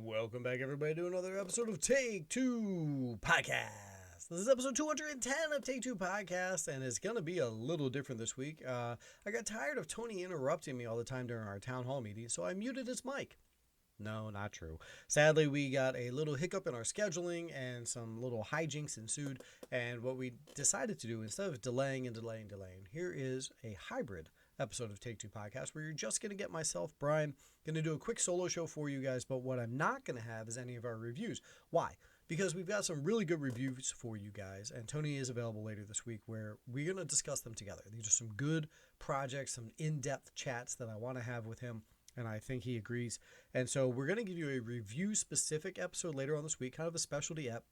Welcome back, everybody, to another episode of Take Two Podcast. This is episode 210 of Take Two Podcast, and it's going to be a little different this week. I got tired of Tony interrupting me all the time during our town hall meeting, so I muted his mic. No, not true. Sadly, we got a little hiccup in our scheduling, and some little hijinks ensued. And what we decided to do, instead of delaying, here is a hybrid episode of Take Two Podcast where you're just going to get myself, Brian, going to do a quick solo show for you guys. But what I'm not going to have is any of our reviews. Why? Because we've got some really good reviews for you guys, and Tony is available later this week where we're going to discuss them together. These are some good projects, some in-depth chats that I want to have with him, and I think he agrees. And so we're going to give you a review-specific episode later on this week, kind of a specialty ep.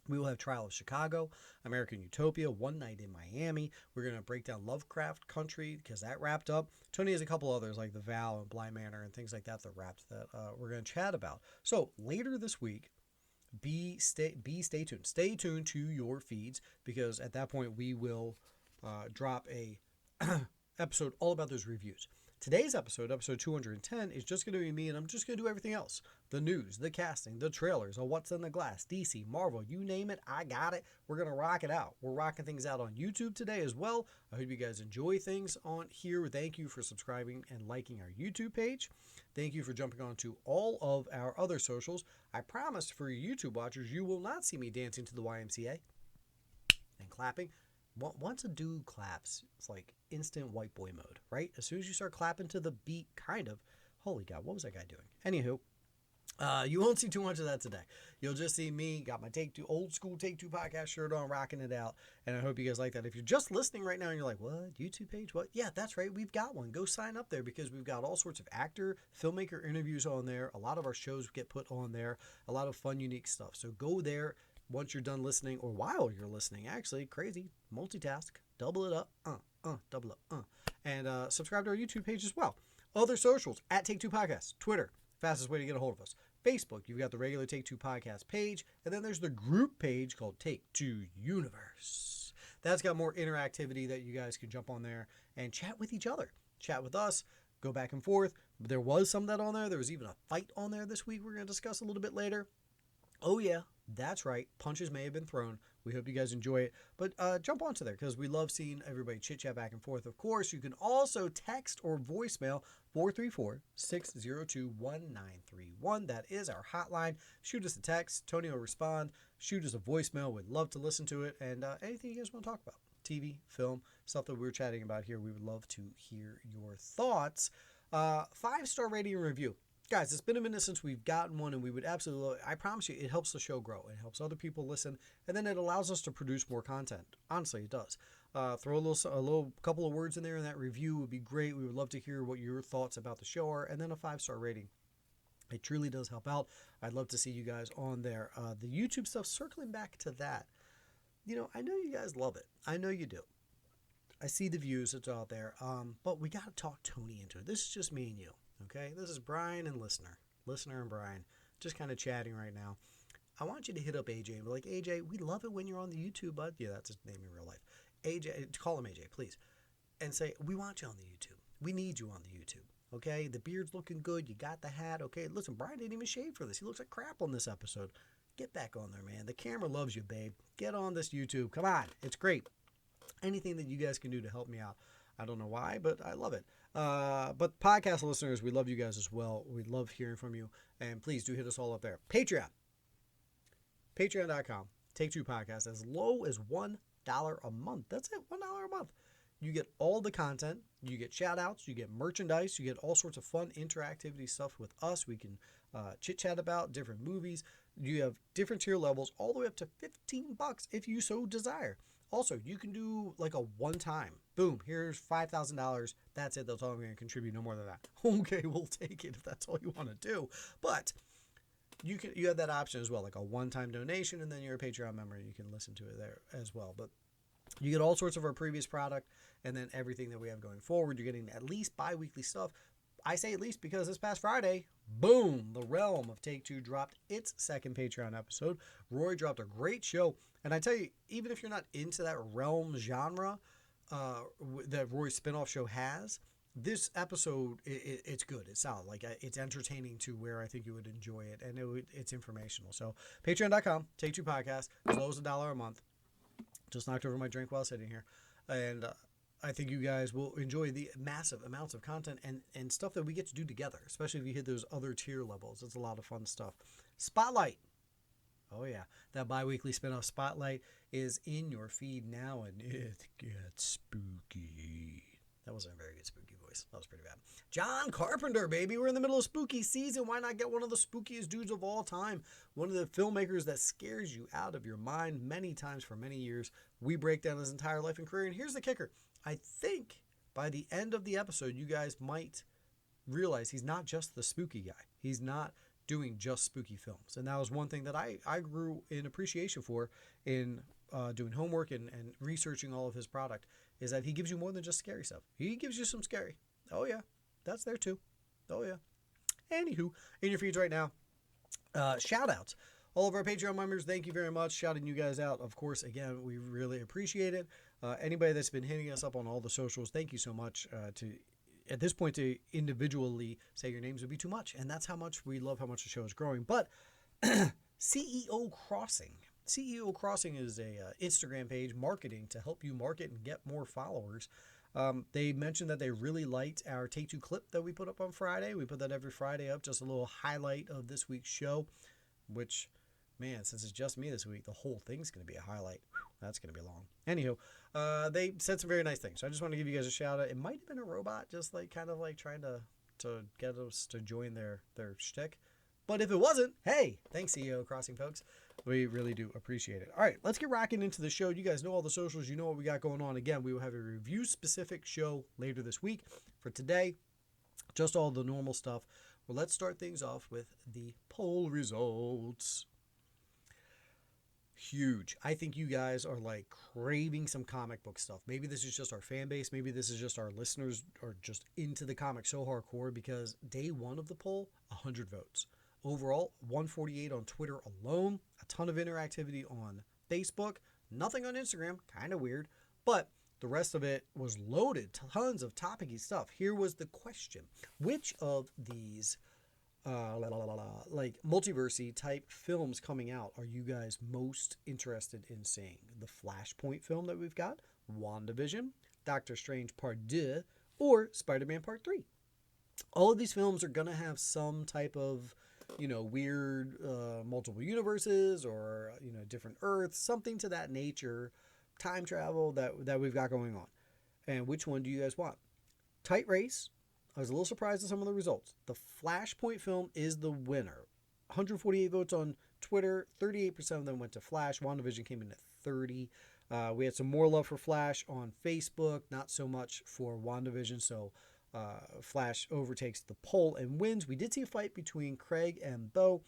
We will have Trial of Chicago, American Utopia, One Night in Miami. We're going to break down Lovecraft Country because that wrapped up. Tony has a couple others like The Vow and Bly Manor and things like that wrapped that we're going to chat about. So later this week, stay tuned. Stay tuned to your feeds because at that point we will drop a episode all about those reviews. Today's episode 210, is just going to be me, and I'm just going to do everything else. The news, the casting, the trailers, What's in the Glass, DC, Marvel, you name it, I got it. We're going to rock it out. We're rocking things out on YouTube today as well. I hope you guys enjoy things on here. Thank you for subscribing and liking our YouTube page. Thank you for jumping on to all of our other socials. I promise for you YouTube watchers, you will not see me dancing to the YMCA and clapping. Once a dude claps, it's like instant white boy mode, right? As soon as you start clapping to the beat, kind of, holy God, what was that guy doing? Anywho, you won't see too much of that today. You'll just see me, got my old school Take Two podcast shirt on, rocking it out, and I hope you guys like that. If you're just listening right now and you're like, what, YouTube page, what? Yeah, that's right, we've got one. Go sign up there because we've got all sorts of actor, filmmaker interviews on there. A lot of our shows get put on there, a lot of fun, unique stuff. So go there. Once you're done listening, or while you're listening, actually, crazy, multitask, double it up, double up, and subscribe to our YouTube page as well. Other socials, at Take Two Podcast, Twitter, fastest way to get a hold of us. Facebook, you've got the regular Take Two Podcast page, and then there's the group page called Take Two Universe. That's got more interactivity that you guys can jump on there and chat with each other, chat with us, go back and forth. There was some that on there. There was even a fight on there this week we're going to discuss a little bit later. Oh, yeah, that's right. Punches may have been thrown. We hope you guys enjoy it. But jump onto there because we love seeing everybody chit-chat back and forth. Of course, you can also text or voicemail 434-602-1931. That is our hotline. Shoot us a text. Tony will respond. Shoot us a voicemail. We'd love to listen to it. And anything you guys want to talk about. TV, film, stuff that we're chatting about here. We would love to hear your thoughts. 5-star rating and review. Guys, it's been a minute since we've gotten one, and we would absolutely, I promise you, it helps the show grow. It helps other people listen, and then it allows us to produce more content. Honestly, it does. Throw a little couple of words in there, and that review would be great. We would love to hear what your thoughts about the show are, and then a 5-star rating. It truly does help out. I'd love to see you guys on there. The YouTube stuff, circling back to that, I know you guys love it. I know you do. I see the views that's out there, but we got to talk Tony into it. This is just me and you. Okay, this is Brian and Listener and Brian, just kind of chatting right now. I want you to hit up AJ and be like, AJ, we love it when you're on the YouTube, bud. Yeah, that's his name in real life. AJ, call him AJ, please. And say, we want you on the YouTube. We need you on the YouTube. Okay, the beard's looking good. You got the hat. Okay, listen, Brian didn't even shave for this. He looks like crap on this episode. Get back on there, man. The camera loves you, babe. Get on this YouTube. Come on, it's great. Anything that you guys can do to help me out. I don't know why, but I love it. But podcast listeners, we love you guys as well. We love hearing from you. And please do hit us all up there. Patreon. Patreon.com. Take Two Podcast. As low as $1 a month. That's it. $1 a month. You get all the content. You get shout outs. You get merchandise. You get all sorts of fun interactivity stuff with us. We can chit chat about different movies. You have different tier levels all the way up to $15 if you so desire. Also, you can do like a one-time. Boom, here's $5,000. That's it. That's all I'm going to contribute. No more than that. Okay, we'll take it if that's all you want to do. But you have that option as well, like a one-time donation, and then you're a Patreon member. You can listen to it there as well. But you get all sorts of our previous product, and then everything that we have going forward. You're getting at least bi-weekly stuff. I say at least because this past Friday, boom, the Realm of Take Two dropped its second Patreon episode. Roy dropped a great show. And I tell you, even if you're not into that Realm genre that Roy's spinoff show has, this episode, it's good. It's solid. Like, it's entertaining to where I think you would enjoy it, and it's informational. So, patreon.com, Take Two Podcast, as low as $1 a month. Just knocked over my drink while sitting here. And I think you guys will enjoy the massive amounts of content and stuff that we get to do together, especially if you hit those other tier levels. It's a lot of fun stuff. Spotlight. Oh, yeah. That bi-weekly spinoff Spotlight is in your feed now, and it gets spooky. That wasn't a very good spooky voice. That was pretty bad. John Carpenter, baby. We're in the middle of spooky season. Why not get one of the spookiest dudes of all time? One of the filmmakers that scares you out of your mind many times for many years. We break down his entire life and career. And here's the kicker. I think by the end of the episode, you guys might realize he's not just the spooky guy. He's not doing just spooky films. And that was one thing that I grew in appreciation for in doing homework and researching all of his product, is that he gives you more than just scary stuff. He gives you some scary. Oh, yeah. That's there, too. Oh, yeah. Anywho, in your feeds right now, shout-outs. All of our Patreon members, thank you very much. Shouting you guys out, of course, again, we really appreciate it. Anybody that's been hitting us up on all the socials, thank you so much. At this point, to individually say your names would be too much, and that's how much we love how much the show is growing. But CEO Crossing. CEO Crossing is a Instagram page marketing to help you market and get more followers. They mentioned that they really liked our Take Two clip that we put up on Friday. We put that every Friday up, just a little highlight of this week's show, which, man, since it's just me this week, the whole thing's going to be a highlight. Whew, that's going to be long. Anywho, they said some very nice things. So I just want to give you guys a shout out. It might have been a robot just like kind of like trying to get us to join their shtick. But if it wasn't, hey, thanks, CEO Crossing folks. We really do appreciate it. All right, let's get rocking into the show. You guys know all the socials. You know what we got going on. Again, we will have a review-specific show later this week. For today, just all the normal stuff. Well, let's start things off with the poll results. Huge. I think you guys are like craving some comic book stuff. Maybe this is just our fan base. Maybe this is just our listeners are just into the comics so hardcore, because day one of the poll, 100 votes. Overall, 148 on Twitter alone, a ton of interactivity on Facebook, nothing on Instagram, kind of weird, but the rest of it was loaded, tons of topicy stuff. Here was the question. Which of these like multiverse type films coming out are you guys most interested in seeing? The Flashpoint film that we've got, WandaVision, Doctor Strange Part 2, or Spider-Man Part 3. All of these films are going to have some type of, weird multiple universes or, different Earths, something to that nature, time travel that we've got going on. And which one do you guys want? Tight race. I was a little surprised at some of the results. The Flashpoint film is the winner. 148 votes on Twitter. 38% of them went to Flash. WandaVision came in at 30. We had some more love for Flash on Facebook. Not so much for WandaVision. So Flash overtakes the poll and wins. We did see a fight between Craig and Bo.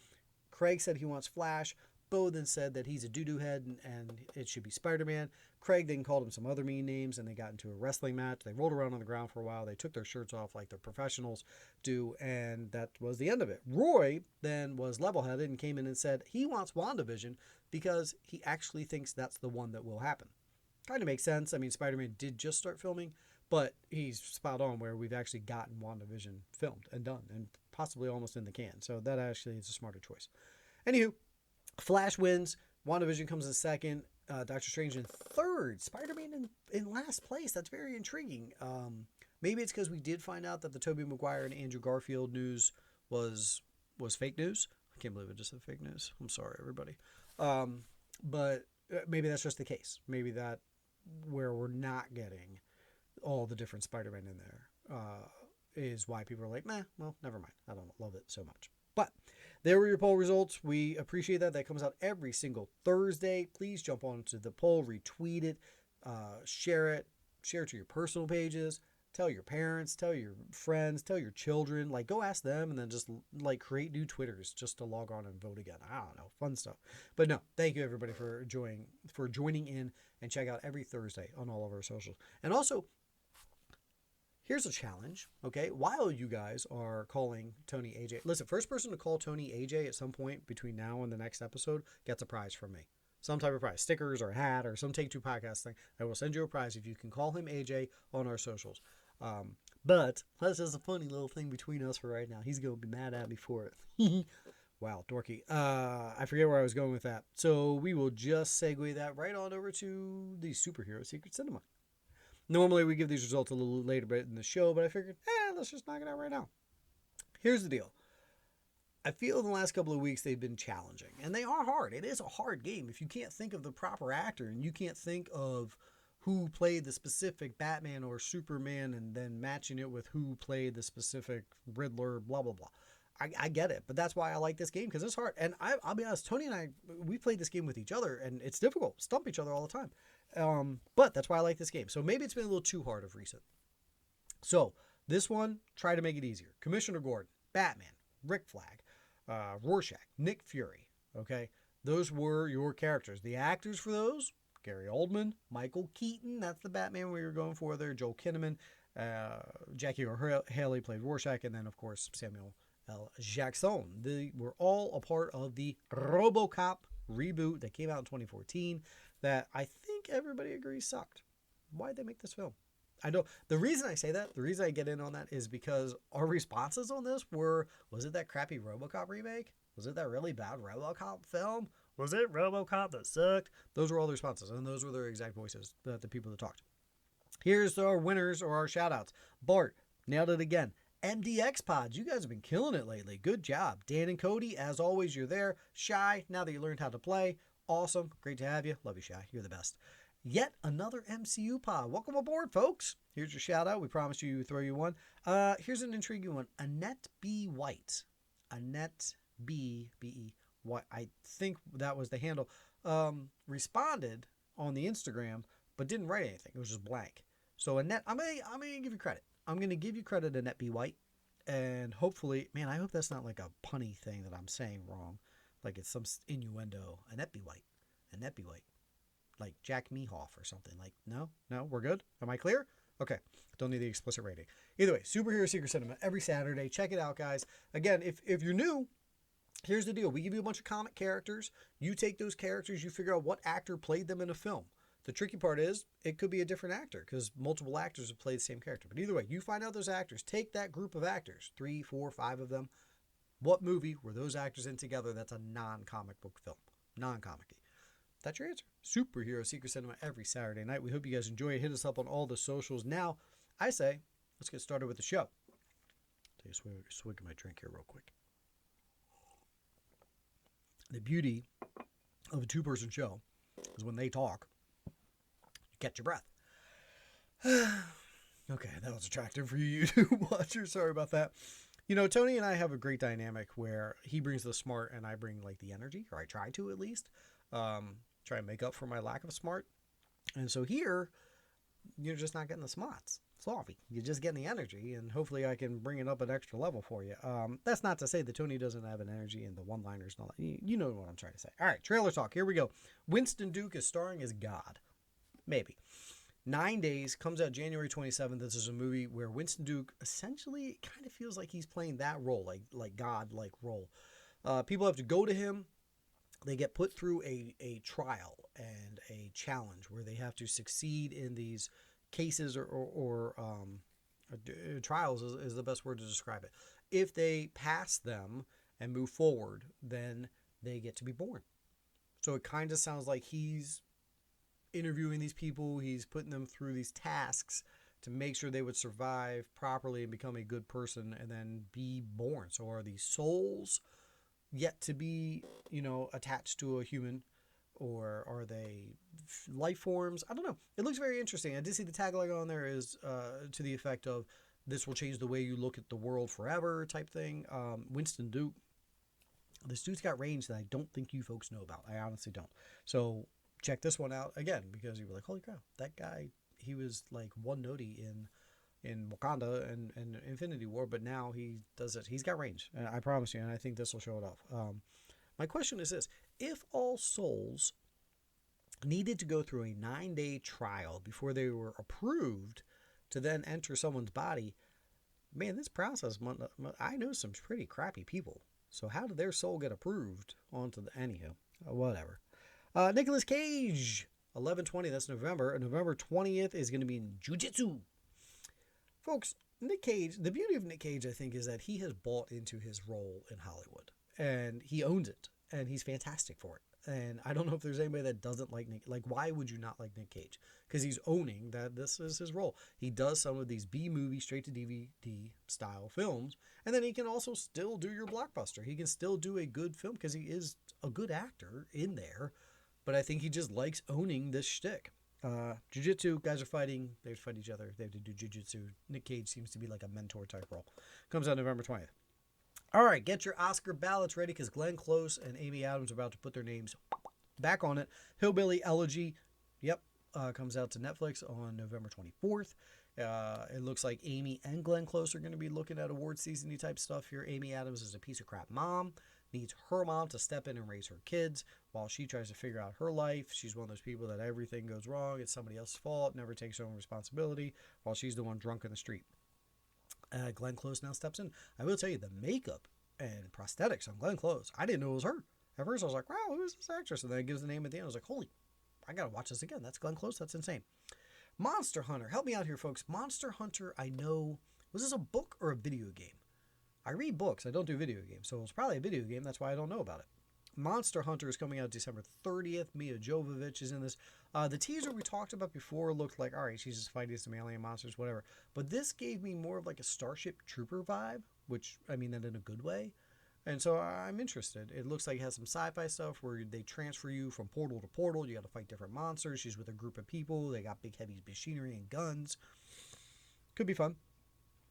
Craig said he wants Flash. Bo then said that he's a doo-doo head and it should be Spider-Man. Craig then called him some other mean names, and they got into a wrestling match. They rolled around on the ground for a while. They took their shirts off like the professionals do, and that was the end of it. Roy then was level-headed and came in and said he wants WandaVision because he actually thinks that's the one that will happen. Kind of makes sense. I mean, Spider-Man did just start filming, but he's spot on where we've actually gotten WandaVision filmed and done, and possibly almost in the can. So that actually is a smarter choice. Anywho, Flash wins. WandaVision comes in second. Doctor Strange in third. Spider-Man in last place. That's very intriguing. Maybe it's because we did find out that the Tobey Maguire and Andrew Garfield news was fake news. I can't believe it just said fake news. I'm sorry, everybody. But maybe that's just the case. Maybe that where we're not getting all the different Spider-Man in there is why people are like, nah, well, never mind. I don't love it so much. But there were your poll results. We appreciate that. That comes out every single Thursday. Please jump onto the poll, retweet it, share it to your personal pages. Tell your parents, tell your friends, tell your children. Like, go ask them, and then just like create new Twitters just to log on and vote again. I don't know, fun stuff. But no, thank you everybody for joining in, and check out every Thursday on all of our socials. And also, here's a challenge, okay? While you guys are calling Tony AJ, listen, first person to call Tony AJ at some point between now and the next episode gets a prize from me. Some type of prize, stickers or a hat or some Take Two podcast thing. I will send you a prize if you can call him AJ on our socials. But that's just a funny little thing between us for right now. He's going to be mad at me for it. Wow, dorky. I forget where I was going with that. So we will just segue that right on over to the Superhero Secret Cinema. Normally we give these results a little later in the show, but I figured, let's just knock it out right now. Here's the deal. I feel in the last couple of weeks they've been challenging, and they are hard. It is a hard game. If you can't think of the proper actor and you can't think of who played the specific Batman or Superman and then matching it with who played the specific Riddler, blah, blah, blah. I get it, but that's why I like this game, because it's hard. And I'll be honest, Tony and I, we played this game with each other, and it's difficult. Stump each other all the time. But that's why I like this game. So maybe it's been a little too hard of recent. So this one, try to make it easier. Commissioner Gordon, Batman, Rick Flag, Rorschach, Nick Fury. Okay, those were your characters. The actors for those: Gary Oldman, Michael Keaton. That's the Batman we were going for there. Joel Kinnaman, Jackie Earle Haley played Rorschach, and then of course Samuel L. Jackson. They were all a part of the RoboCop reboot that came out in 2014 that I think everybody agrees sucked. Why'd they make this film? I know the reason I say that, the reason I get in on that is because our responses on this were, was it that crappy RoboCop remake? Was it that really bad RoboCop film? Was it RoboCop that sucked? Those were all the responses, and those were their exact voices, the people that talked. Here's our winners or our shout-outs. Bart, nailed it again. MDX Pods, you guys have been killing it lately. Good job. Dan and Cody, as always, you're there. Shy, now that you learned how to play, awesome. Great to have you. Love you, Shy. You're the best. Yet another MCU pod. Welcome aboard, folks. Here's your shout out. We promised you throw you one. Here's an intriguing one. Annette B. White. Annette B. B. White. I think that was the handle. Responded on the Instagram, but didn't write anything. It was just blank. So Annette, I'm gonna give you credit. I'm gonna give you credit, Annette B. White. And hopefully, man, I hope that's not like a punny thing that I'm saying wrong. Like it's some innuendo. Annette B. White. Annette B. White. Like Jack Mehoff or something. Like, no, we're good. Am I clear? Okay. Don't need the explicit rating. Either way, Superhero Secret Cinema every Saturday. Check it out, guys. Again, if you're new, here's the deal. We give you a bunch of comic characters. You take those characters, you figure out what actor played them in a film. The tricky part is it could be a different actor because multiple actors have played the same character. But either way, you find out those actors. Take that group of actors, 3, 4, 5 of them. What movie were those actors in together that's a non-comic book film? Non-comic-y. That's your answer. Superhero Secret Cinema every Saturday night. We hope you guys enjoy it. Hit us up on all the socials. Now, I say, let's get started with the show. Take a swig of my drink here real quick. The beauty of a two-person show is when they talk, you catch your breath. Okay, that was attractive for you YouTube watchers. Sorry about that. You know, Tony and I have a great dynamic where he brings the smart and I bring like the energy, or I try to at least. Try and make up for my lack of smart. And so here, you're just not getting the smarts. Sloppy. You're just getting the energy, and hopefully I can bring it up an extra level for you. That's not to say that Tony doesn't have an energy and the one-liners and all that. You know what I'm trying to say. All right, trailer talk. Here we go. Winston Duke is starring as God. Maybe. 9 Days comes out January 27th. This is a movie where Winston Duke essentially kind of feels like he's playing that role, like God-like role. People have to go to him. They get put through a trial and a challenge where they have to succeed in these cases or trials is the best word to describe it. If they pass them and move forward, then they get to be born. So it kind of sounds like he's interviewing these people. He's putting them through these tasks to make sure they would survive properly and become a good person and then be born. So are these souls yet to be, attached to a human, or are they life forms? I don't know. It looks very interesting. I did see the tagline on there is to the effect of this will change the way you look at the world forever type thing. Winston Duke. This dude's got range that I don't think you folks know about. I honestly don't. So check this one out again, because you were like, holy crap, that guy, he was like one notey in Wakanda and Infinity War, but now he does it. He's got range. I promise you, and I think this will show it off. My question is this. If all souls needed to go through a 9-day trial before they were approved to then enter someone's body, man, this process, I know some pretty crappy people. So how did their soul get approved onto the, anywho, whatever. Nicolas Cage, 11/20, that's November. November 20th is going to be in Jiu-Jitsu. Folks, Nick Cage, the beauty of Nick Cage, I think, is that he has bought into his role in Hollywood and he owns it and he's fantastic for it. And I don't know if there's anybody that doesn't like Nick. Like, why would you not like Nick Cage? Because he's owning that this is his role. He does some of these B movie, straight to DVD style films, and then he can also still do your blockbuster. He can still do a good film because he is a good actor in there. But I think he just likes owning this shtick. Jiu-jitsu, guys are fighting. They fight each other. They have to do jiu-jitsu. Nick Cage seems to be like a mentor type role. Comes out November 20th. All right, get your Oscar ballots ready because Glenn Close and Amy Adams are about to put their names back on it. Hillbilly Elegy, comes out to Netflix on November 24th. It looks like Amy and Glenn Close are going to be looking at award season-y type stuff here. Amy Adams is a piece of crap mom, needs her mom to step in and raise her kids while she tries to figure out her life. She's one of those people that everything goes wrong. It's somebody else's fault, never takes her own responsibility while she's the one drunk in the street. Glenn Close now steps in. I will tell you, the makeup and prosthetics on Glenn Close, I didn't know it was her. At first, I was like, wow, who is this actress? And then it gives the name at the end. I was like, holy, I got to watch this again. That's Glenn Close. That's insane. Monster Hunter. Help me out here, folks. Monster Hunter, I know. Was this a book or a video game? I read books. I don't do video games. So it's probably a video game. That's why I don't know about it. Monster Hunter is coming out December 30th. Mia Jovovich is in this. The teaser we talked about before looked like, all right, she's just fighting some alien monsters, whatever. But this gave me more of like a Starship Trooper vibe, which, I mean that in a good way. And so I'm interested. It looks like it has some sci-fi stuff where they transfer you from portal to portal. You got to fight different monsters. She's with a group of people. They got big, heavy machinery and guns. Could be fun.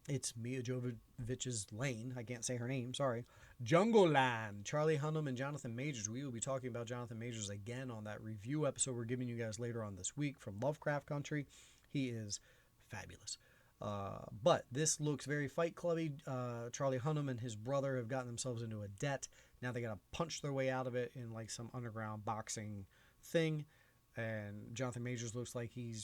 It's Mia Jovovich's lane. I can't say her name. Sorry. Jungle Land. Charlie Hunnam and Jonathan Majors. We will be talking about Jonathan Majors again on that review episode we're giving you guys later on this week from Lovecraft Country. He is fabulous. But this looks very Fight Clubby. Charlie Hunnam and his brother have gotten themselves into a debt. Now they got to punch their way out of it in like some underground boxing thing. And Jonathan Majors looks like he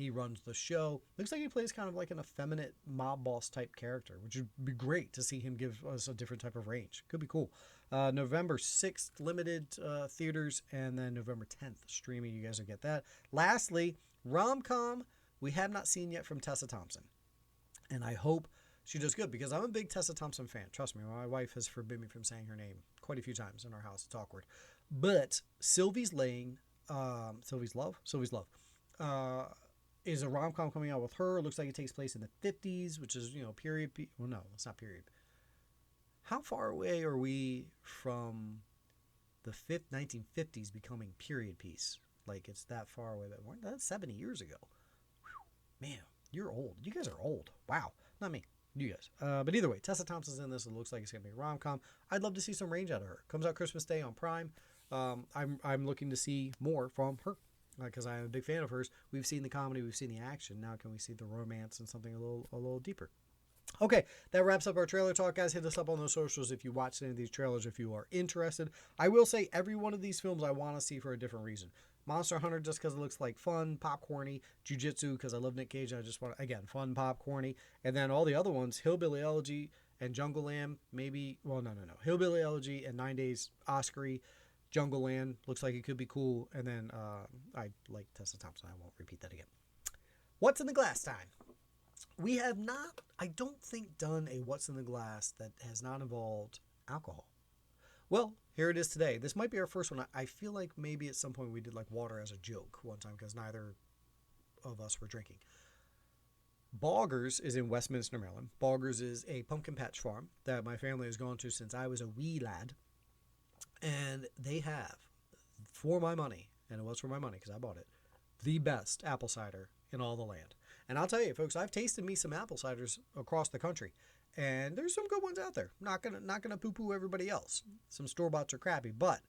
runs the show. Looks like he plays kind of like an effeminate mob boss type character, which would be great to see him give us a different type of range. Could be cool. November 6th, limited theaters, and then November 10th, streaming. You guys will get that. Lastly, rom-com we have not seen yet from Tessa Thompson. And I hope she does good because I'm a big Tessa Thompson fan. Trust me, my wife has forbidden me from saying her name quite a few times in our house. It's awkward. But Sylvie's Love is a rom-com coming out with her. It looks like it takes place in the 50s, which is, period. Well, no, it's not period. How far away are we from the 1950s becoming period piece? Like, it's that far away. That's 70 years ago. Whew. Man, you're old. You guys are old. Wow. Not me. You guys. But either way, Tessa Thompson's in this. It looks like it's going to be a rom-com. I'd love to see some range out of her. Comes out Christmas Day on Prime. I'm looking to see more from her because I'm a big fan of hers. We've seen the comedy, we've seen the action. Now can we see the romance and something a little deeper? Okay, that wraps up our trailer talk, guys. Hit us up on those socials if you watched any of these trailers, if you are interested. I will say every one of these films I want to see for a different reason. Monster Hunter just because it looks like fun, popcorny. Jiu-Jitsu because I love Nick Cage and I just want, again, fun, popcorny. And then all the other ones, Hillbilly Elegy and Jungle Land, maybe, well, no. Hillbilly Elegy and 9 Days Oscar-y. Jungle Land looks like it could be cool. And then I like Tessa Thompson. I won't repeat that again. What's in the glass time? We have not, I don't think, done a What's in the Glass that has not involved alcohol. Well, here it is today. This might be our first one. I feel like maybe at some point we did like water as a joke one time because neither of us were drinking. Boggers is in Westminster, Maryland. Boggers is a pumpkin patch farm that my family has gone to since I was a wee lad. And they have, for my money, and it was for my money because I bought it, the best apple cider in all the land. And I'll tell you, folks, I've tasted me some apple ciders across the country, and there's some good ones out there. Not gonna poo-poo everybody else. Some store-boughts are crappy, but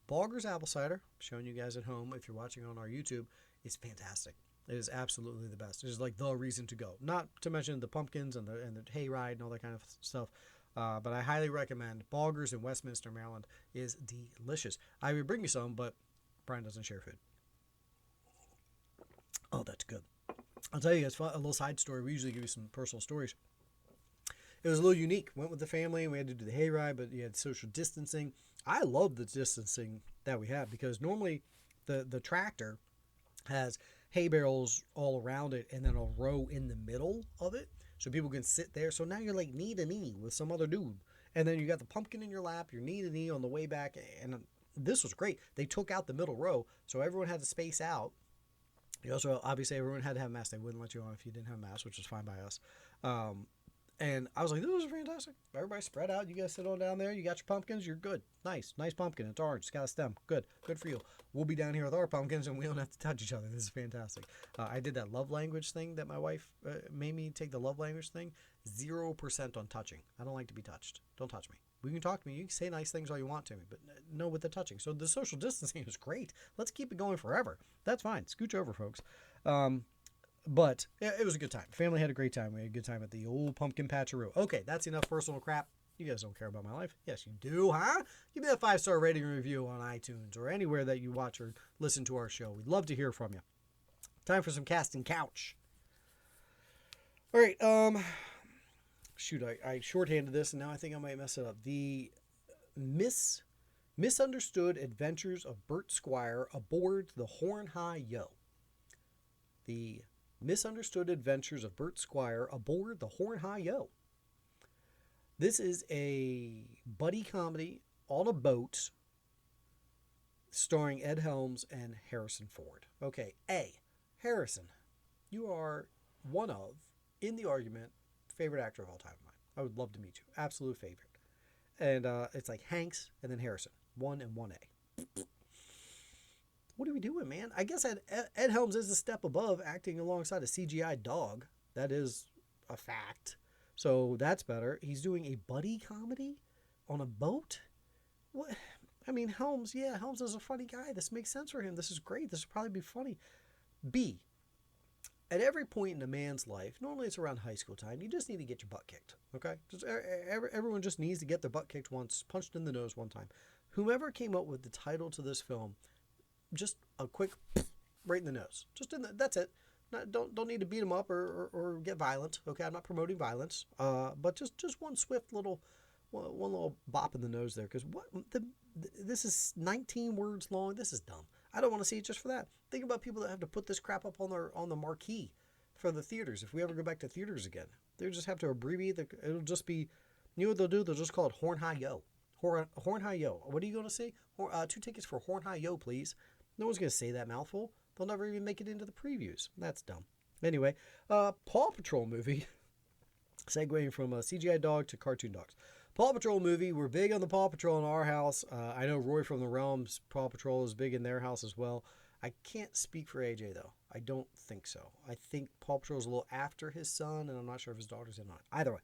Boggers apple cider, I'm showing you guys at home if you're watching on our YouTube, is fantastic. It is absolutely the best. It is like the reason to go. Not to mention the pumpkins and the hayride and all that kind of stuff. But I highly recommend Boggers in Westminster, Maryland is delicious. I would bring you some, but Brian doesn't share food. Oh, that's good. I'll tell you guys a little side story. We usually give you some personal stories. It was a little unique. Went with the family and we had to do the hayride, but you had social distancing. I love the distancing that we have because normally the tractor has hay barrels all around it and then a row in the middle of it. so people can sit there. So now you're like knee to knee with some other dude. And then you got the pumpkin in your lap, you're knee to knee on the way back. And this was great. They took out the middle row, so everyone had to space out. You also, obviously, everyone had to have a mask. They wouldn't let you on if you didn't have a mask, which was fine by us. And I was like, this is fantastic. Everybody spread out. You guys sit on down there. You got your pumpkins. You're good. Nice pumpkin. It's orange. It's got a stem. Good for you. We'll be down here with our pumpkins, and we don't have to touch each other. This is fantastic. I did that love language thing that my wife made me take the love language thing. 0% on touching. I don't like to be touched. Don't touch me. You can talk to me. You can say nice things all you want to me, but no with the touching. So the social distancing is great. Let's keep it going forever. That's fine. Scooch over, folks. But it was a good time. Family had a great time. We had a good time at the old pumpkin patcheroo. Okay, that's enough personal crap. You guys don't care about my life. Yes, you do, huh? Give me a 5-star rating and review on iTunes or anywhere that you watch or listen to our show. We'd love to hear from you. Time for some casting couch. All right, shoot, I shorthanded this, and now I think I might mess it up. The Misunderstood Adventures of Bert Squire Aboard the Horn-Hi-Yo. The Misunderstood Adventures of Bert Squire Aboard the Horn-Hi-Yo. This is a buddy comedy on a boat starring Ed Helms and Harrison Ford. Okay, Harrison, you are one of, in the argument, favorite actor of all time of mine. I would love to meet you. Absolute favorite. And it's like Hanks and then Harrison. 1 and 1A. What are we doing, man? I guess Ed Helms is a step above acting alongside a CGI dog. That is a fact. So that's better. He's doing a buddy comedy on a boat? What? I mean, Helms is a funny guy. This makes sense for him. This is great. This will probably be funny. B, at every point in a man's life, normally it's around high school time, you just need to get your butt kicked, okay? Everyone just needs to get their butt kicked once, punched in the nose one time. Whomever came up with the title to this film, just a quick right in the nose. That's it. Don't need to beat him up or get violent, okay? I'm not promoting violence, but just one swift little bop in the nose there, because this is 19 words long. This is dumb. I don't want to see it just for that. Think about people that have to put this crap up on the marquee for the theaters. If we ever go back to theaters again, they just have to abbreviate. It'll just be, you know what they'll do? They'll just call it Horn-Hi-Yo. Horn-Hi-Yo. What are you going to see? 2 tickets for Horn-Hi-Yo, please. No one's going to say that mouthful. They'll never even make it into the previews. That's dumb. Anyway, Paw Patrol movie. Segueing from a CGI dog to cartoon dogs. Paw Patrol movie. We're big on the Paw Patrol in our house. I know Roy from the Realms, Paw Patrol is big in their house as well. I can't speak for AJ, though. I don't think so. I think Paw Patrol is a little after his son, and I'm not sure if his daughter's in or not. Either way.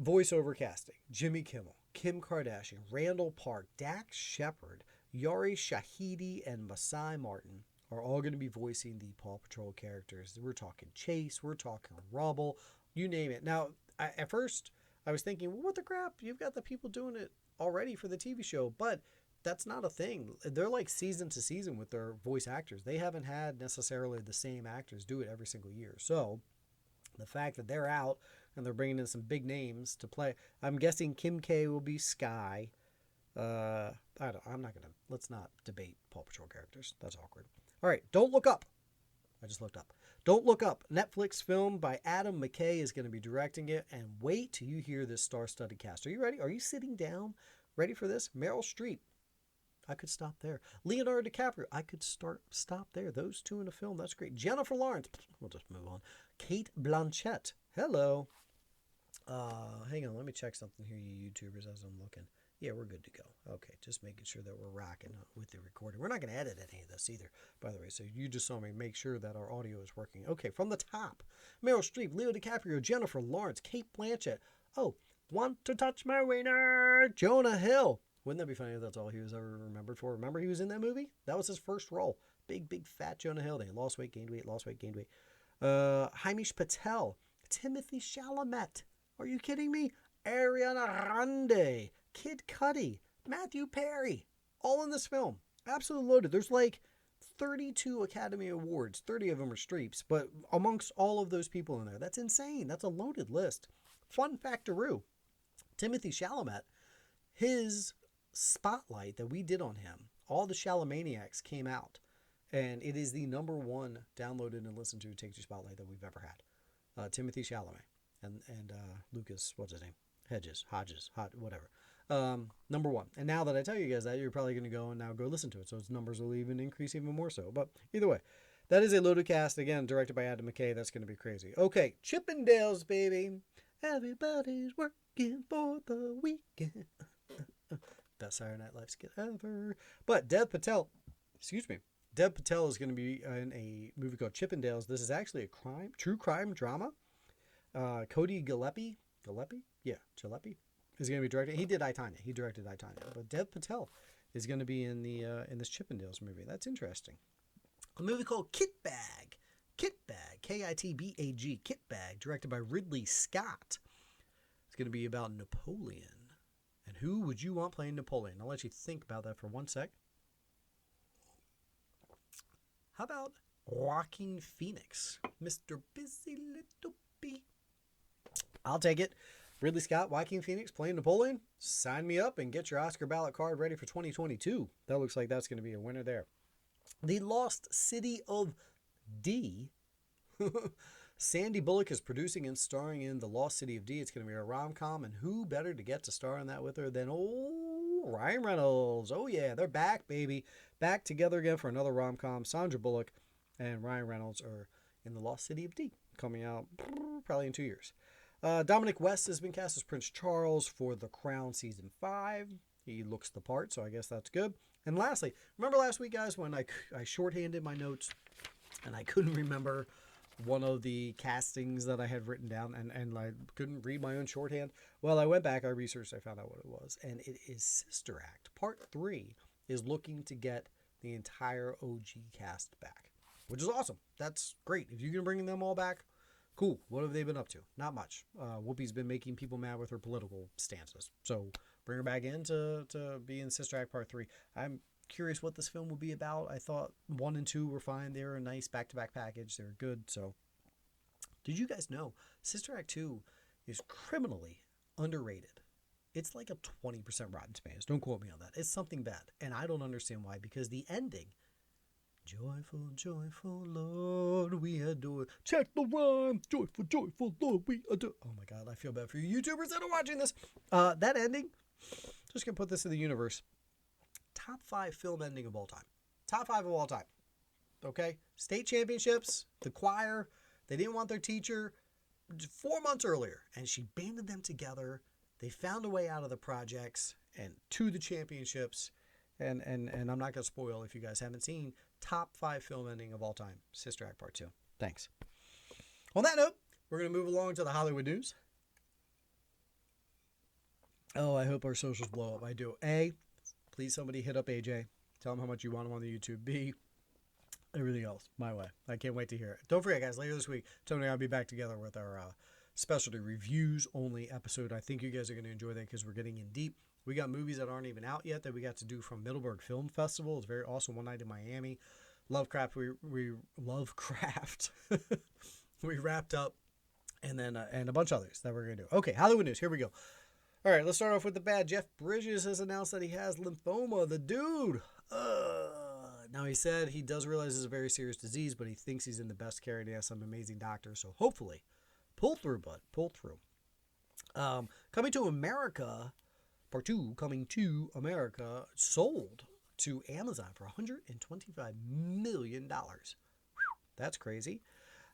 Voiceover casting. Jimmy Kimmel, Kim Kardashian, Randall Park, Dax Shepard, Yari Shahidi, and Masai Martin are all going to be voicing the Paw Patrol characters. We're talking Chase. We're talking Rubble. You name it. Now, at first, I was thinking, well, what the crap? You've got the people doing it already for the TV show. But that's not a thing. They're like season to season with their voice actors. They haven't had necessarily the same actors do it every single year. So the fact that they're out and they're bringing in some big names to play, I'm guessing Kim K will be Sky. Let's not debate Paw Patrol characters. That's awkward. All right, Don't Look Up. I just looked up. Don't Look Up. Netflix film by Adam McKay is going to be directing it. And wait till you hear this star-studded cast. Are you ready? Are you sitting down? Ready for this? Meryl Streep. I could stop there. Leonardo DiCaprio. I could stop there. Those two in a film. That's great. Jennifer Lawrence. We'll just move on. Kate Blanchett. Hello. Hang on. Let me check something here, you YouTubers, as I'm looking. Yeah, we're good to go. Okay, just making sure that we're rocking with the recording. We're not going to edit any of this either, by the way. So you just saw me make sure that our audio is working. Okay, from the top. Meryl Streep, Leo DiCaprio, Jennifer Lawrence, Kate Blanchett. Oh, Want to Touch My Wiener, Jonah Hill. Wouldn't that be funny if that's all he was ever remembered for? Remember he was in that movie? That was his first role. Big, fat Jonah Hill. They lost weight, gained weight, lost weight, gained weight. Hamish Patel, Timothy Chalamet. Are you kidding me? Ariana Grande, Kid Cudi, Matthew Perry, all in this film. Absolutely loaded. There's like 32 Academy Awards. 30 of them are Streeps, but amongst all of those people in there, that's insane. That's a loaded list. Fun factaroo. Timothy Chalamet, his spotlight that we did on him, all the Chalamaniacs came out, and it is the #1 downloaded and listened to Take Two spotlight that we've ever had. Timothy Chalamet and Lucas, what's his name? Hodges, whatever. Number one. And now that I tell you guys that, you're probably going to go and now go listen to it. So its numbers will even increase even more so. But either way, that is a loaded cast. Again, directed by Adam McKay. That's going to be crazy. Okay, Chippendales, baby. Everybody's working for the weekend. Best Saturday Night Live skit ever. But Dev Patel is going to be in a movie called Chippendales. This is actually a true crime drama. Cody Gillespie is going to be directing. He did I, Tonya. He directed I, Tonya. But Dev Patel is going to be in this Chippendales movie. That's interesting. A movie called Kitbag, Kitbag, Kitbag, directed by Ridley Scott. It's going to be about Napoleon. And who would you want playing Napoleon? I'll let you think about that for 1 sec. How about Joaquin Phoenix, Mr. Busy Little Bee? I'll take it. Ridley Scott, Joaquin Phoenix playing Napoleon. Sign me up and get your Oscar ballot card ready for 2022. That looks like that's going to be a winner there. The Lost City of D. Sandy Bullock is producing and starring in The Lost City of D. It's going to be a rom-com, and who better to get to star in that with her than Ryan Reynolds. Oh yeah, they're back, baby. Back together again for another rom-com. Sandra Bullock and Ryan Reynolds are in The Lost City of D, coming out probably in 2 years. Dominic West has been cast as Prince Charles for The Crown Season 5. He looks the part, so I guess that's good. And lastly, remember last week, guys, when I shorthanded my notes and I couldn't remember one of the castings that I had written down and I couldn't read my own shorthand? Well, I went back, I researched, I found out what it was. And it is Sister Act. Part 3 is looking to get the entire OG cast back, which is awesome. That's great. If you can bring them all back, cool. What have they been up to? Not much. Whoopi's been making people mad with her political stances. So bring her back in to be in Sister Act Part 3. I'm curious what this film will be about. I thought 1 and 2 were fine. They were a nice back-to-back package. They were good. So did you guys know Sister Act 2 is criminally underrated? It's like a 20% Rotten Tomatoes. Don't quote me on that. It's something bad. And I don't understand why, because the ending, joyful, joyful Lord, we adore. Check the rhyme. Joyful, joyful Lord, we adore. Oh my God, I feel bad for you YouTubers that are watching this. That ending, just going to put this in the universe. Top 5 film ending of all time. Top 5 of all time. Okay? State championships, the choir, they didn't want their teacher 4 months earlier, and she banded them together. They found a way out of the projects and to the championships. And I'm not going to spoil if you guys haven't seen top 5 film ending of all time, Sister Act Part 2. Thanks. On that note, we're going to move along to the Hollywood news. Oh, I hope our socials blow up. I do. A, please somebody hit up AJ. Tell him how much you want him on the YouTube. B, everything else, my way. I can't wait to hear it. Don't forget, guys, later this week, Tony and I will be back together with our specialty reviews only episode. I think you guys are going to enjoy that because we're getting in deep. We got movies that aren't even out yet that we got to do from Middleburg Film Festival. It's very awesome. One night in Miami. Lovecraft, we Lovecraft. We wrapped up, and then and a bunch of others that we're going to do. Okay, Hollywood news. Here we go. All right, let's start off with the bad. Jeff Bridges has announced that he has lymphoma. The dude. Now, he said he does realize it's a very serious disease, but he thinks he's in the best care and he has some amazing doctors. So hopefully, pull through, bud. Pull through. Coming to America, Part 2, Coming to America, sold to Amazon for $125 million. Whew, that's crazy.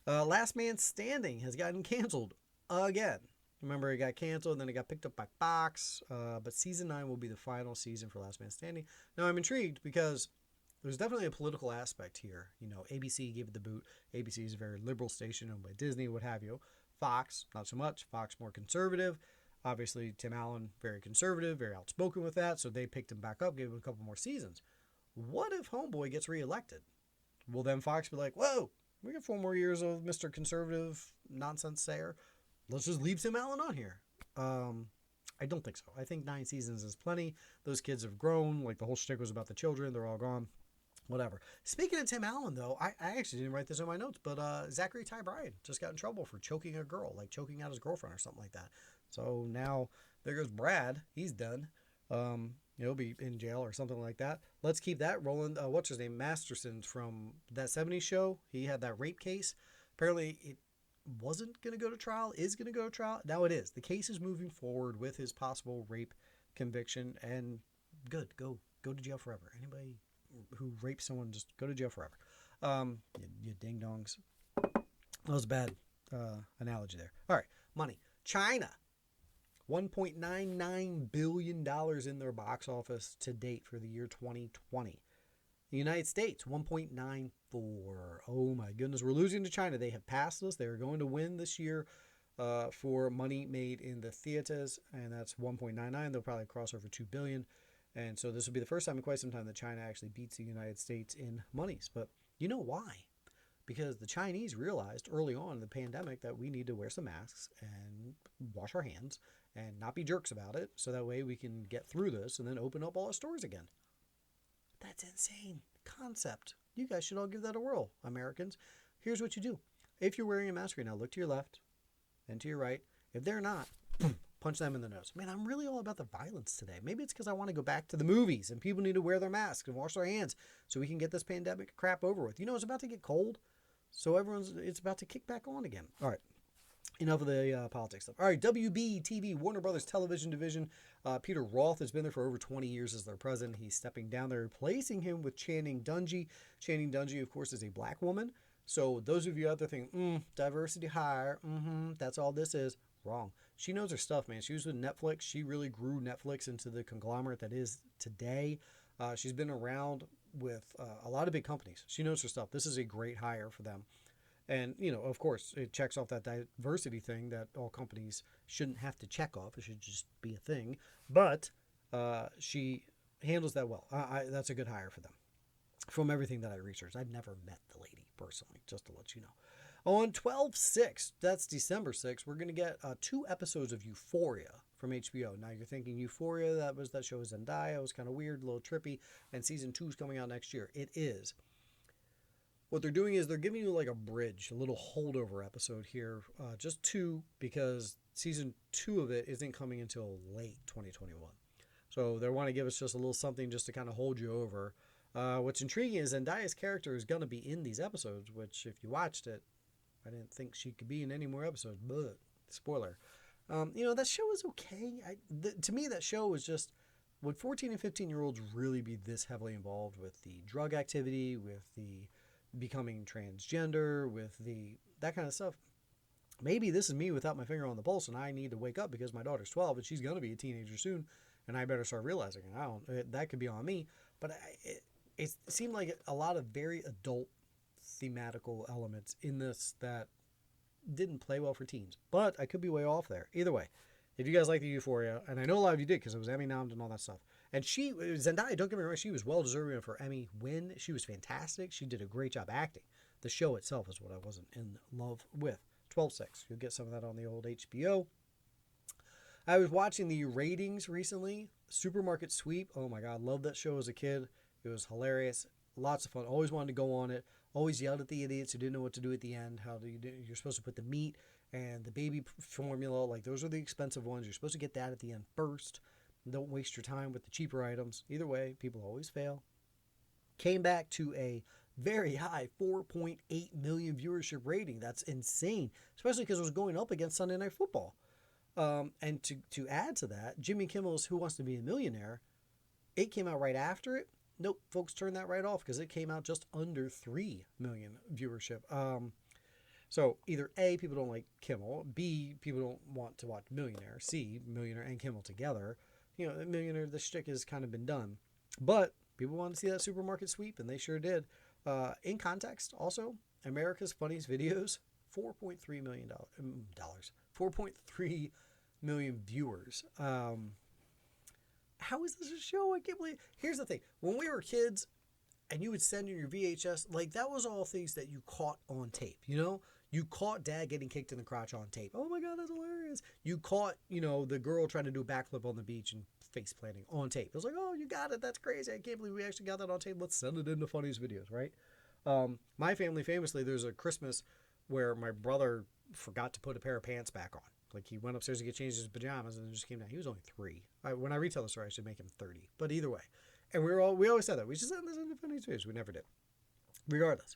Last Man Standing has gotten canceled again. Remember, it got canceled, and then it got picked up by Fox. But season 9 will be the final season for Last Man Standing. Now, I'm intrigued because there's definitely a political aspect here. You know, ABC gave it the boot. ABC is a very liberal station owned by Disney, what have you. Fox, not so much. Fox, more conservative. Obviously, Tim Allen, very conservative, very outspoken with that. So they picked him back up, gave him a couple more seasons. What if Homeboy gets reelected? Will then Fox be like, whoa, we got 4 more years of Mr. Conservative nonsense sayer. Let's just leave Tim Allen on here. I don't think so. I think 9 seasons is plenty. Those kids have grown. Like, the whole shtick was about the children. They're all gone. Whatever. Speaking of Tim Allen, though, I actually didn't write this in my notes, but Zachary Ty Bryan just got in trouble for choking a girl, like choking out his girlfriend or something like that. So now there goes Brad. He's done. He'll be in jail or something like that. Let's keep that rolling. What's his name? Masterson from that 70s show. He had that rape case. Apparently, it wasn't going to go to trial, is going to go to trial. Now it is. The case is moving forward with his possible rape conviction, and good. Go to jail forever. Anybody who rapes someone, just go to jail forever. You ding dongs. That was a bad analogy there. All right, money. China, $1.99 billion in their box office to date for the year 2020. The United States, 1.94. Oh my goodness, we're losing to China. They have passed us. They are going to win this year for money made in the theaters, and that's 1.99. They'll probably cross over 2 billion. And so this will be the first time in quite some time that China actually beats the United States in monies. But you know why? Because the Chinese realized early on in the pandemic that we need to wear some masks and wash our hands and not be jerks about it, so that way we can get through this and then open up all our stores again. That's insane concept. You guys should all give that a whirl, Americans. Here's what you do. If you're wearing a mask right now, look to your left and to your right. If they're not, punch them in the nose. Man, I'm really all about the violence today. Maybe it's because I want to go back to the movies and people need to wear their masks and wash their hands so we can get this pandemic crap over with. You know, it's about to get cold, so it's about to kick back on again. All right. Enough of the politics stuff. All right, WB TV, Warner Brothers Television Division. Peter Roth has been there for over 20 years as their president. He's stepping down. They're replacing him with Channing Dungey. Channing Dungey, of course, is a black woman. So those of you out there thinking, diversity hire, that's all this is, wrong. She knows her stuff, man. She was with Netflix. She really grew Netflix into the conglomerate that is today. She's been around with a lot of big companies. She knows her stuff. This is a great hire for them. And, you know, of course, it checks off that diversity thing that all companies shouldn't have to check off. It should just be a thing. But she handles that well. That's a good hire for them. From everything that I researched, I've never met the lady personally, just to let you know. On 12/6, that's December 6th, we're going to get 2 episodes of Euphoria from HBO. Now, you're thinking Euphoria, that show is Zendaya. It was kind of weird, a little trippy. And season 2 is coming out next year. It is. What they're doing is they're giving you like a bridge, a little holdover episode here. Just 2, because season 2 of it isn't coming until late 2021. So they want to give us just a little something just to kind of hold you over. What's intriguing is Zendaya's character is going to be in these episodes, which if you watched it, I didn't think she could be in any more episodes, but spoiler. You know, that show was okay. To me, that show was just, would 14 and 15-year-olds really be this heavily involved with the drug activity, with the becoming transgender, with that kind of stuff? Maybe this is me without my finger on the pulse, and I need to wake up because my daughter's 12 and she's going to be a teenager soon, and I better start realizing it. That could be on me. But it seemed like a lot of very adult thematical elements in this that didn't play well for teens. But I could be way off there. Either way, if you guys like the Euphoria, and I know a lot of you did because it was Emmy nominated and all that stuff. And Zendaya, don't get me wrong, she was well deserving of her Emmy win. She was fantastic. She did a great job acting. The show itself is what I wasn't in love with. 12/6. You'll get some of that on the old HBO. I was watching the ratings recently. Supermarket Sweep. Oh my God, loved that show as a kid. It was hilarious. Lots of fun. Always wanted to go on it. Always yelled at the idiots who didn't know what to do at the end. You're supposed to put the meat and the baby formula. Like, those are the expensive ones. You're supposed to get that at the end first. Don't waste your time with the cheaper items. Either way, people always fail. Came back to a very high 4.8 million viewership rating. That's insane, especially because it was going up against Sunday Night Football. And to add to that, Jimmy Kimmel's Who Wants to Be a Millionaire, it came out right after it. Nope, folks turned that right off because it came out just under 3 million viewership. So either A, people don't like Kimmel, B, people don't want to watch Millionaire, C, Millionaire and Kimmel together. You know, Millionaire, the shtick has kind of been done. But people wanted to see that Supermarket Sweep, and they sure did. In context, also, America's Funniest Videos, $4.3 million. 4.3 million viewers. How is this a show? I can't believe. Here's the thing. When we were kids and you would send in your VHS, like, that was all things that you caught on tape, you know? You caught dad getting kicked in the crotch on tape. Oh my God, that's hilarious. You caught, you know, the girl trying to do a backflip on the beach and face planting on tape. It was like, oh, you got it. That's crazy. I can't believe we actually got that on tape. Let's send it in the Funniest Videos, right? My family, famously, there's a Christmas where my brother forgot to put a pair of pants back on. Like, he went upstairs to get changed his pajamas and then just came down. He was only 3. When I retell the story, I should make him 30. But either way. And we always said that. We should send this in the Funniest Videos. We never did. Regardless.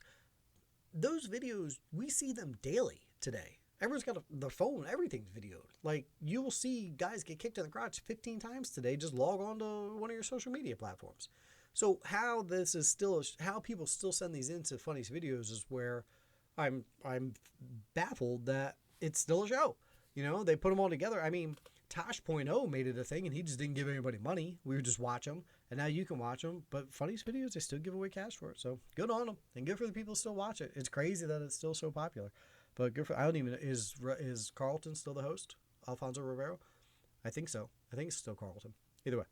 Those videos, we see them daily today. Everyone's got their phone. Everything's videoed. Like, you will see guys get kicked in the crotch 15 times today. Just log on to one of your social media platforms. So how people still send these into funniest videos is where I'm baffled that it's still a show. You know, they put them all together. I mean, Tosh.0 made it a thing, and he just didn't give anybody money. We would just watch them, and now you can watch them. But funniest videos, they still give away cash for it. So good on them, and good for the people who still watch it. It's crazy that it's still so popular. But good for, I don't even, is Carlton still the host? Alfonso Rivero? I think so. I think it's still Carlton. Either way.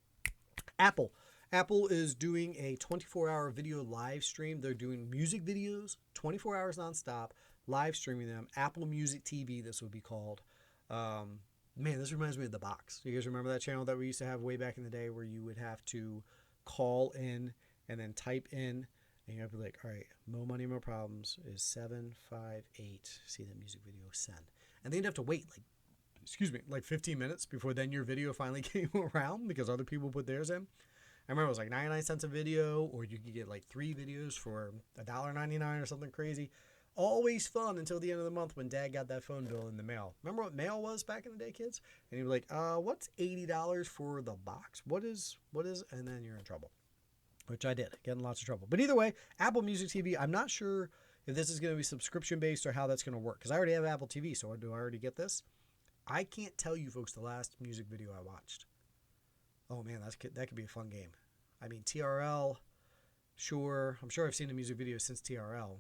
Apple. Apple is doing a 24-hour video live stream. They're doing music videos, 24 hours nonstop, live streaming them. Apple Music TV, this would be called. Man, this reminds me of The Box. You guys remember that channel that we used to have way back in the day where you would have to call in and then type in, and you have to be like, all right, Mo Money, Mo Problems is 758. See that music video, send. And then you'd have to wait like 15 minutes before then your video finally came around because other people put theirs in. I remember it was like 99 cents a video, or you could get like 3 videos for $1.99 or something crazy. Always fun until the end of the month when Dad got that phone bill in the mail. Remember what mail was back in the day, kids? And he'd be like, what's $80 for the box? What is, and then you're in trouble. Which I did, get in lots of trouble. But either way, Apple Music TV, I'm not sure if this is going to be subscription-based or how that's going to work. Because I already have Apple TV, so do I already get this? I can't tell you, folks, the last music video I watched. Oh, man, that could be a fun game. I mean, TRL, sure. I'm sure I've seen a music video since TRL.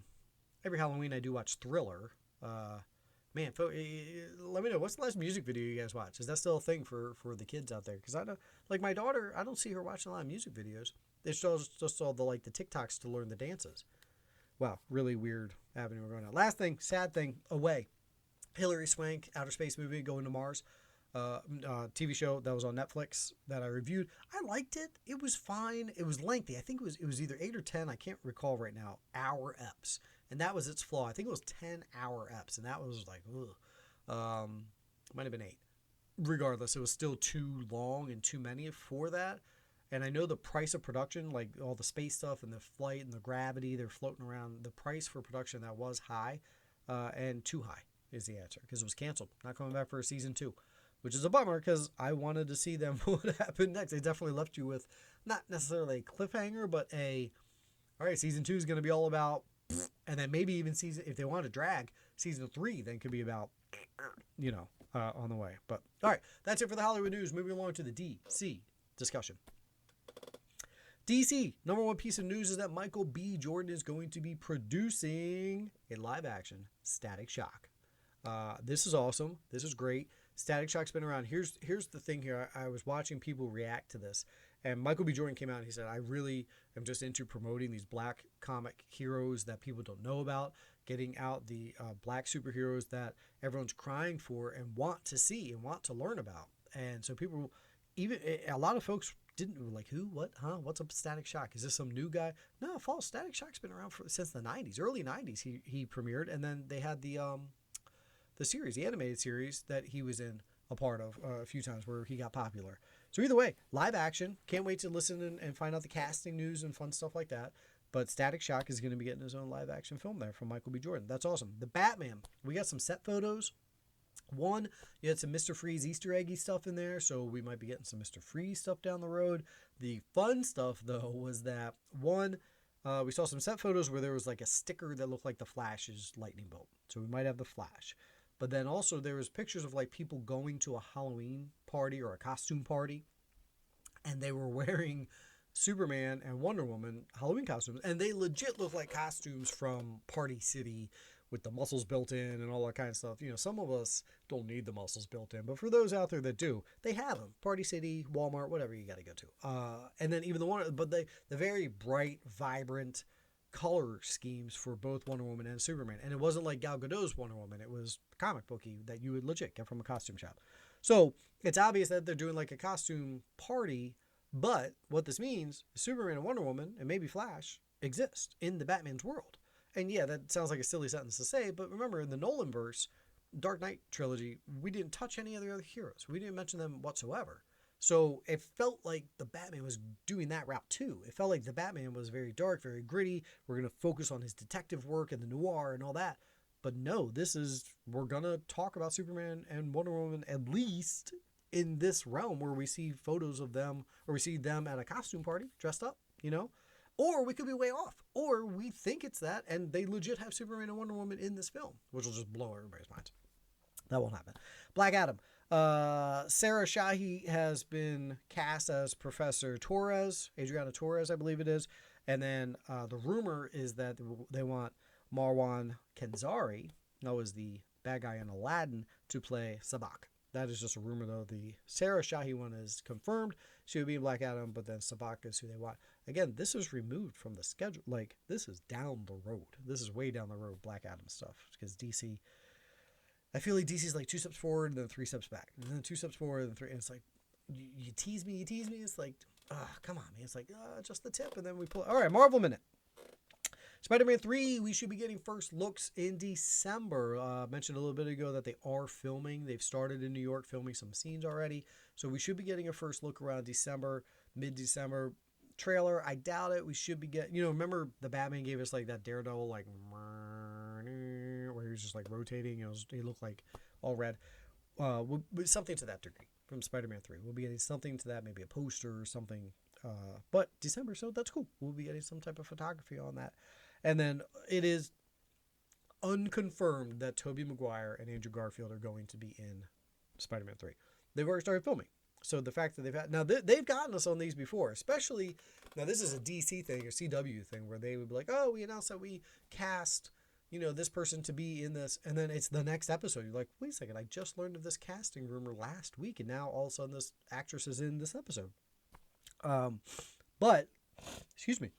Every Halloween I do watch Thriller. Man, let me know, what's the last music video you guys watch? Is that still a thing for the kids out there? Because I don't, like my daughter, I don't see her watching a lot of music videos. It's just all the TikToks to learn the dances. Wow, really weird avenue we're going on. Last thing, sad thing, Away. Hilary Swank, outer space movie, Going to Mars. TV show that was on Netflix that I reviewed. I liked it. It was fine. It was lengthy. I think it was either 8 or 10. I can't recall right now. Hour eps, and that was its flaw. I think it was 10-hour eps, and that was like, ugh. Might have been 8. Regardless, it was still too long and too many for that. And I know the price of production, like all the space stuff and the flight and the gravity, they're floating around. The price for production that was high, and too high is the answer because it was canceled. Not coming back for a season 2. Which is a bummer because I wanted to see them what happened next. They definitely left you with not necessarily a cliffhanger, but all right, season 2 is going to be all about, and then maybe even if they want to drag, season 3 then could be about, on the way. But all right, that's it for the Hollywood news. Moving along to the DC discussion. DC, number one piece of news is that Michael B. Jordan is going to be producing a live-action Static Shock. This is awesome. This is great. Static Shock's been around. Here's the thing here. I was watching people react to this, and Michael B. Jordan came out and he said, I really am just into promoting these black comic heroes that people don't know about, getting out the black superheroes that everyone's crying for and want to see and want to learn about. And so people, even a lot of folks didn't like, who, what, huh? What's up, Static Shock? Is this some new guy? No, false. Static Shock's been around since the 90s, early 90s. He premiered, and then they had the series, the animated series that he was in a part of a few times where he got popular. So either way, live action. Can't wait to listen and find out the casting news and fun stuff like that. But Static Shock is going to be getting his own live action film there from Michael B. Jordan. That's awesome. The Batman. We got some set photos. One, you had some Mr. Freeze Easter eggy stuff in there, so we might be getting some Mr. Freeze stuff down the road. The fun stuff, though, was that, one, we saw some set photos where there was like a sticker that looked like the Flash's lightning bolt. So we might have the Flash. But then also there was pictures of like people going to a Halloween party or a costume party, and they were wearing Superman and Wonder Woman Halloween costumes, and they legit look like costumes from Party City with the muscles built in and all that kind of stuff. You know, some of us don't need the muscles built in, but for those out there that do, they have them. Party City, Walmart, whatever you got to go to. And then even the very bright, vibrant color schemes for both Wonder Woman and Superman. And it wasn't like Gal Gadot's Wonder Woman. It was comic booky that you would legit get from a costume shop. So it's obvious that they're doing like a costume party, but what this means is Superman and Wonder Woman and maybe Flash exist in the Batman's world. And yeah, that sounds like a silly sentence to say, but remember in the Nolanverse, Dark Knight trilogy, we didn't touch any of the other heroes. We didn't mention them whatsoever. So it felt like the Batman was doing that route too. It felt like the Batman was very dark, very gritty. We're going to focus on his detective work and the noir and all that. But no, we're going to talk about Superman and Wonder Woman at least in this realm where we see photos of them, or we see them at a costume party dressed up, or we could be way off, or we think it's that and they legit have Superman and Wonder Woman in this film, which will just blow everybody's minds. That won't happen. Black Adam. Sarah Shahi has been cast as Professor Torres, Adriana Torres, I believe it is. And then the rumor is that they want Marwan Kenzari, that was the bad guy in Aladdin, to play Sabak. That is just a rumor, though. The Sarah Shahi one is confirmed. She would be in Black Adam, but then Sabak is who they want. Again, this is removed from the schedule. Like, this is down the road. This is way down the road, Black Adam stuff. Because DC, I feel like DC's like 2 steps forward and then 3 steps back. And then 2 steps forward and 3. And it's like, you tease me. It's like, come on, man. It's like, just the tip. And then we pull. All right, Marvel Minute. Spider-Man 3, we should be getting first looks in December. Mentioned a little bit ago that they are filming. They've started in New York filming some scenes already. So we should be getting a first look around December, mid-December. Trailer, I doubt it. We should be getting, remember the Batman gave us like that Daredevil, like, where he was just like rotating. He looked like all red. Something to that degree from Spider-Man 3. We'll be getting something to that, maybe a poster or something. But December, so that's cool. We'll be getting some type of photography on that. And then it is unconfirmed that Tobey Maguire and Andrew Garfield are going to be in Spider-Man 3. They've already started filming. So the fact that they've gotten us on these before, especially, now this is a DC thing, a CW thing, where they would be like, oh, we announced that we cast, this person to be in this, and then it's the next episode. You're like, wait a second, I just learned of this casting rumor last week, and now all of a sudden this actress is in this episode. But, excuse me,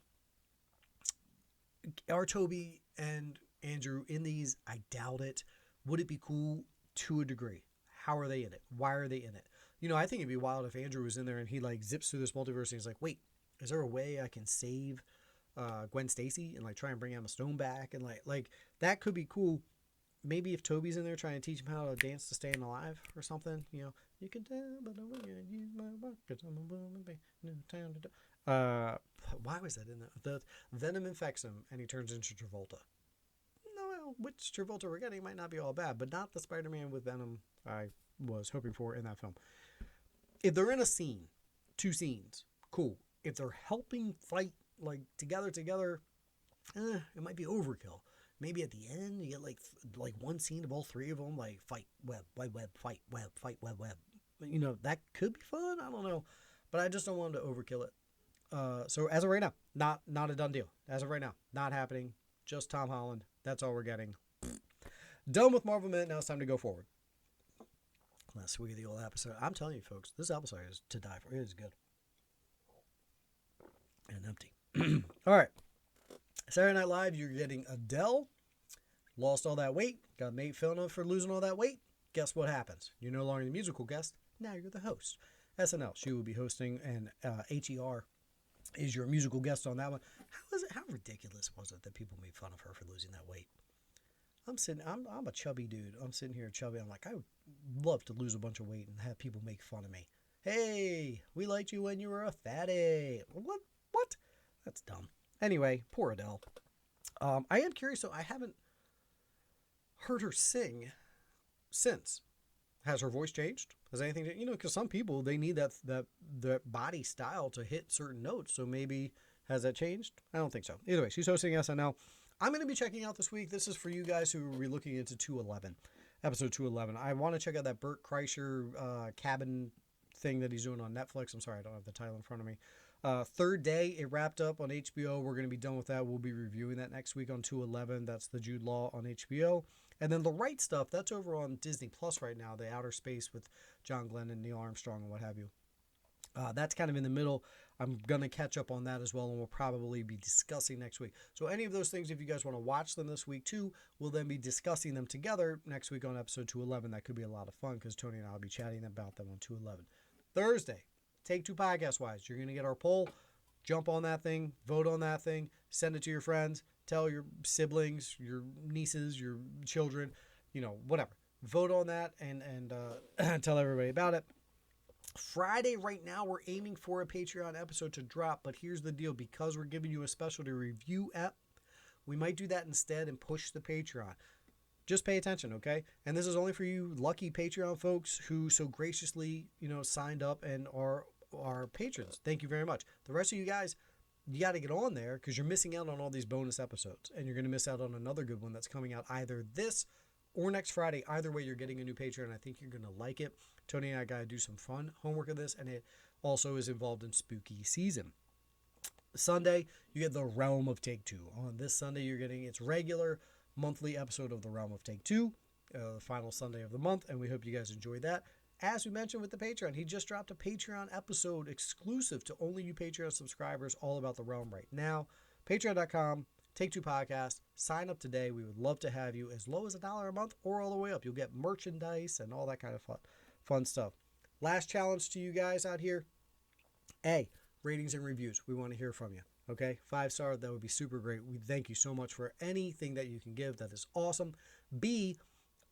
are Toby and Andrew in these? I doubt it. Would it be cool? To a degree. How are they in it? Why are they in it? I think it'd be wild if Andrew was in there and he like zips through this multiverse and he's like, wait, is there a way I can save Gwen Stacy and like try and bring Emma Stone back? And like that could be cool. Maybe if Toby's in there trying to teach him how to dance to staying alive or something, you can tell, but I use my buckets. I'm a woman, no time to do. Why was that in there? The Venom infects him and he turns into Travolta. No, which Travolta we're getting might not be all bad, but not the Spider-Man with Venom I was hoping for in that film. If they're in a scene, 2 scenes, cool. If they're helping fight like together, it might be overkill. Maybe at the end you get like one scene of all 3 of them, like fight web, fight web, fight web. That could be fun. I don't know, but I just don't want to overkill it. So as of right now, not a done deal. As of right now, not happening. Just Tom Holland. That's all we're getting. Done with Marvel Minute. Now it's time to go forward. Let's look at the old episode. I'm telling you, folks, this episode is to die for. It is good. And empty. All right. Saturday Night Live, you're getting Adele. Lost all that weight. Got made fun of for losing all that weight. Guess what happens? You're no longer the musical guest. Now you're the host. SNL. She will be hosting, and HER is your musical guest on that one. How ridiculous was it that people made fun of her for losing that weight? I'm a chubby dude. I'm sitting here chubby. I'm like, I would love to lose a bunch of weight and have people make fun of me. Hey, we liked you when you were a fatty. What? That's dumb. Anyway, poor Adele. I am curious, so I haven't heard her sing since. Has her voice changed? Has anything, because some people, they need that body style to hit certain notes. So maybe, has that changed? I don't think so. Either way, she's hosting SNL. I'm going to be checking out this week. This is for you guys who will be looking into 211, episode 211. I want to check out that Bert Kreischer cabin thing that he's doing on Netflix. I'm sorry, I don't have the title in front of me. Third Day, it wrapped up on HBO. We're going to be done with that. We'll be reviewing that next week on 211. That's the Jude Law on HBO. And then The Right Stuff, that's over on Disney Plus right now, the Outer Space with John Glenn and Neil Armstrong and what have you. That's kind of in the middle. I'm going to catch up on that as well, and we'll probably be discussing next week. So any of those things, if you guys want to watch them this week too, we'll then be discussing them together next week on episode 211. That could be a lot of fun because Tony and I will be chatting about them on 211. Thursday, Take Two podcast-wise, you're going to get our poll. Jump on that thing, vote on that thing, send it to your friends, tell your siblings, your nieces, your children, whatever. Vote on that and tell everybody about it. Friday, right now, we're aiming for a Patreon episode to drop, but here's the deal. Because we're giving you a specialty review app, we might do that instead and push the Patreon. just pay attention, okay? And this is only for you lucky Patreon folks who so graciously, signed up and are our patrons. Thank you very much. The rest of you guys, you got to get on there because you're missing out on all these bonus episodes, and you're going to miss out on another good one that's coming out either this or next Friday. Either way, you're getting a new Patreon. I think you're going to like it. Tony and I got to do some fun homework of this, and it also is involved in spooky season. Sunday, you get the Realm of Take Two. On this Sunday, you're getting its regular monthly episode of the Realm of Take Two, the final Sunday of the month, and we hope you guys enjoy that. As we mentioned with the Patreon, he just dropped a Patreon episode exclusive to only you Patreon subscribers all about the Realm right now. Patreon.com, Take Two Podcast. Sign up today. We would love to have you as low as $1 a month or all the way up. You'll get merchandise and all that kind of fun stuff. Last challenge to you guys out here. A, ratings and reviews. We want to hear from you. Okay, 5-star, that would be super great. We thank you so much for anything that you can give. That is awesome. B,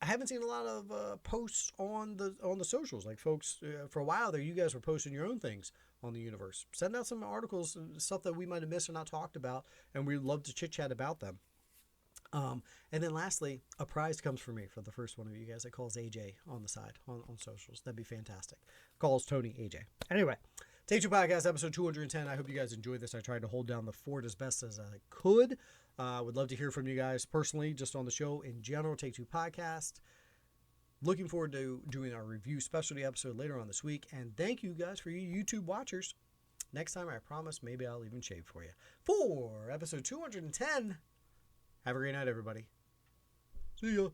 I haven't seen a lot of posts on the socials. Like folks, for a while there, you guys were posting your own things on the universe. Send out some articles, stuff that we might have missed or not talked about, and we'd love to chit chat about them. And then lastly, a prize comes for me for the first one of you guys that calls AJ on the side on socials. That'd be fantastic. Calls Tony AJ. Anyway. Take Two Podcast, episode 210. I hope you guys enjoyed this. I tried to hold down the fort as best as I could. Would love to hear from you guys personally, just on the show in general. Take Two Podcast. Looking forward to doing our review specialty episode later on this week. And thank you guys for you YouTube watchers. Next time, I promise, maybe I'll even shave for you. For episode 210, have a great night, everybody. See ya.